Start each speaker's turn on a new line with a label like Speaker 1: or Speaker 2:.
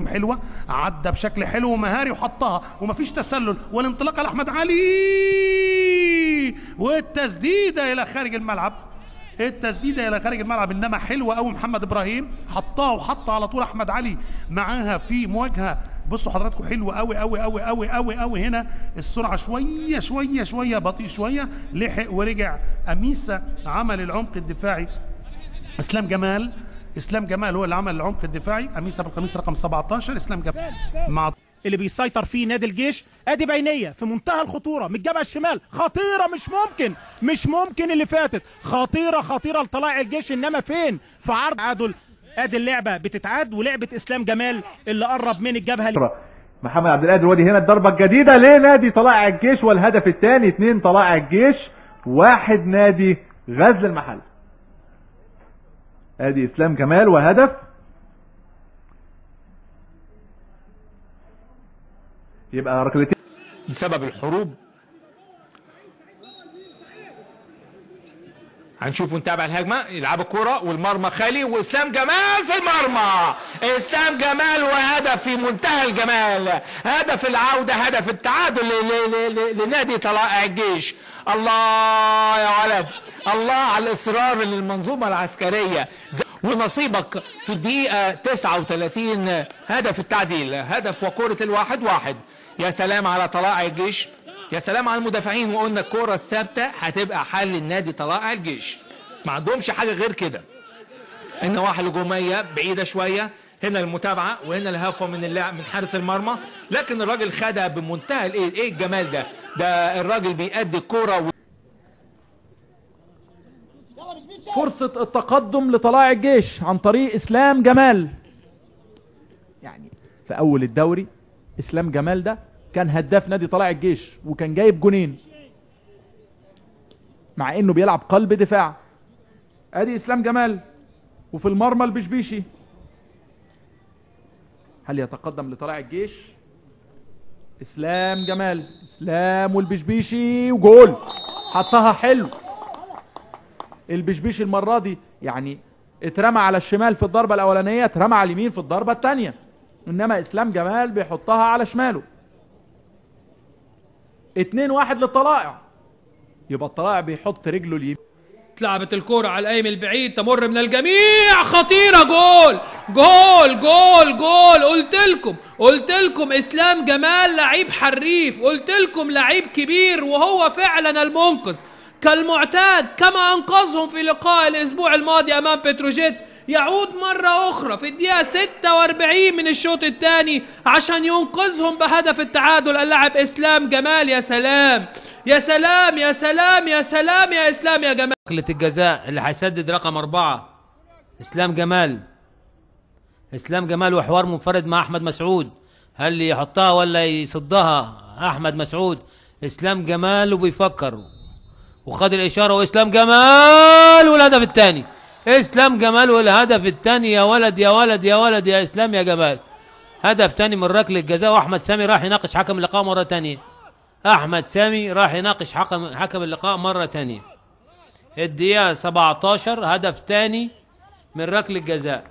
Speaker 1: حلوه، عدى بشكل حلو ومهاري وحطها ومفيش تسلل، والانطلاقه لاحمد علي والتسديده الى خارج الملعب، التسديده الى خارج الملعب، انما حلوه قوي محمد ابراهيم حطها وحط على طول احمد علي معاها في مواجهه. بصوا حضراتكم حلوه قوي قوي قوي قوي قوي قوي. هنا السرعه شويه بطيء شويه، لحق ورجع اميسه عمل العمق الدفاعي. اسلام جمال هو اللي عمل العمق الدفاعي، اميسه بالقميص رقم 17. اسلام جمال مع
Speaker 2: اللي بيسيطر فيه نادي الجيش. ادي بينيه في منتهى الخطوره من الجبهه الشمال، خطيره مش ممكن اللي فاتت، خطيره لطلائع الجيش، انما فين في عرض تعادل. ادي اللعبه بتتعاد ولعبه اسلام جمال اللي قرب من الجبهه.
Speaker 3: محمد عبد القادر ودي هنا الضربه الجديده لنادي طلائع الجيش، والهدف الثاني 2 طلائع الجيش 1 نادي غزل المحله. ادي اسلام جمال وهدف. يبقى ركلتين
Speaker 4: بسبب الحروب. هنشوف ونتابع الهجمه، يلعب الكره والمرمى خالي، واسلام جمال في المرمى، اسلام جمال وهدف في منتهى الجمال، هدف العوده، هدف التعادل لنادي طلائع الجيش. الله يا ولد، الله على الاصرار للمنظومه العسكريه. ونصيبك في الدقيقه 39 هدف التعديل، هدف وكره 1-1. يا سلام على طلائع الجيش، يا سلام على المدافعين. وقلنا الكرة الثابتة هتبقى حل النادي طلائع الجيش، ما عندهمش حاجة غير كده. النواحي الهجومية بعيدة شوية، هنا المتابعة وهنا الهفوة من اللعب من حارس المرمى، لكن الراجل خدها بمنتهى ايه الجمال ده الراجل بيأدي الكرة.
Speaker 5: فرصة التقدم لطلائع الجيش عن طريق اسلام جمال. يعني في اول الدوري اسلام جمال ده كان هداف نادي طلائع الجيش وكان جايب جونين مع انه بيلعب قلب دفاع. ادي اسلام جمال وفي المرمى البشبيشي. هل يتقدم لطلائع الجيش؟ اسلام جمال، اسلام والبشبيشي وجول، حطها حلو. البشبيشي المرة دي يعني اترمى على الشمال في الضربة الاولانية، اترمى على اليمين في الضربة الثانية، انما اسلام جمال بيحطها على شماله. 2-1 للطلائع. يبقى الطلائع بيحط رجله اليمين.
Speaker 6: اتلعبت الكرة على القايم البعيد، تمر من الجميع، خطيرة، جول جول جول جول. قلت لكم اسلام جمال لعيب حريف، قلت لكم لعيب كبير، وهو فعلا المنقذ كالمعتاد كما انقذهم في لقاء الاسبوع الماضي امام بتروجيت. يعود مرة أخرى في الدقيقة 46 من الشوط الثاني عشان ينقذهم بهدف التعادل اللاعب إسلام جمال. يا سلام يا سلام يا سلام يا سلام يا إسلام يا جمال.
Speaker 7: ركلة الجزاء اللي هيسدد رقم 4 إسلام جمال وحوار منفرد مع أحمد مسعود. هل يحطها ولا يصدها أحمد مسعود؟ إسلام جمال وبيفكر وخد الإشارة، وإسلام جمال والهدف الثاني. اسلام جمال والهدف الثاني. يا ولد يا ولد يا ولد يا اسلام يا جمال، هدف ثاني من ركله الجزاء. واحمد سامي راح يناقش حكم اللقاء مره ثانيه. احمد سامي راح يناقش حكم اللقاء مره ثانيه. الدقيقه 17 هدف ثاني من ركله الجزاء.